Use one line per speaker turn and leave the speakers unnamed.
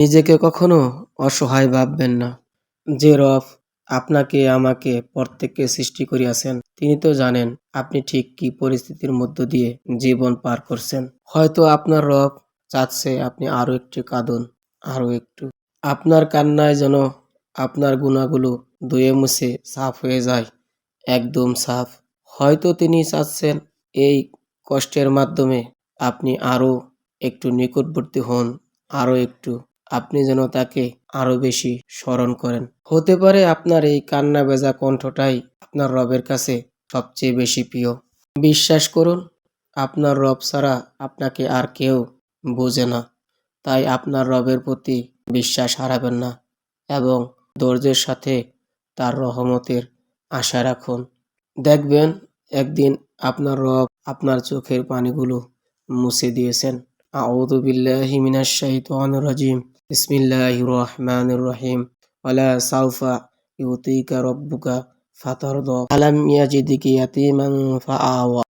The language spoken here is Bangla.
নিজেকে কখনো অসহায় ভাববেন না। যে রব আপনাকে আমাকে প্রত্যেককে সৃষ্টি করিয়াছেন, তিনি তো জানেন আপনি ঠিক কি পরিস্থিতির মধ্য দিয়ে জীবন পার করছেন। হয়তো আপনার রব চাচ্ছে আপনি আরো একটু কাঁদুন, আরো একটু। আপনার কান্নায় যেন আপনার গুনাহগুলো ধুয়ে মুছে সাফ হয়ে যায়, একদম সাফ। হয়তো তিনি চাচ্ছেন এই কষ্টের মাধ্যমে আপনি আরো একটু নিকটবর্তী হন, আরো একটু আপনি যেন তাকে আরো বেশি স্মরণ করেন। হতে পারে আপনার এই কান্না ভেজা কণ্ঠটাই আপনার রবের কাছে সবচেয়ে বেশি প্রিয়। বিশ্বাস করুন, আপনার রব ছাড়া আপনাকে আর কেউ বোঝে না। তাই আপনার রবের প্রতি বিশ্বাস হারাবেন না এবং ধৈর্যের সাথে তার রহমতের আশা রাখুন। দেখবেন একদিন আপনার রব আপনার চোখের পানিগুলো মুছে দিয়েছেন। আউযু বিল্লাহি মিনাশ শাইতানির রাজিম। বিসমিল্লাহির রহমানির রহিম। ওয়ালা সাউফা ইউতিকা রাব্বুকা ফাতারদা। আলাম ইয়াজিদিকা ইয়াতীমান ফাআওয়া।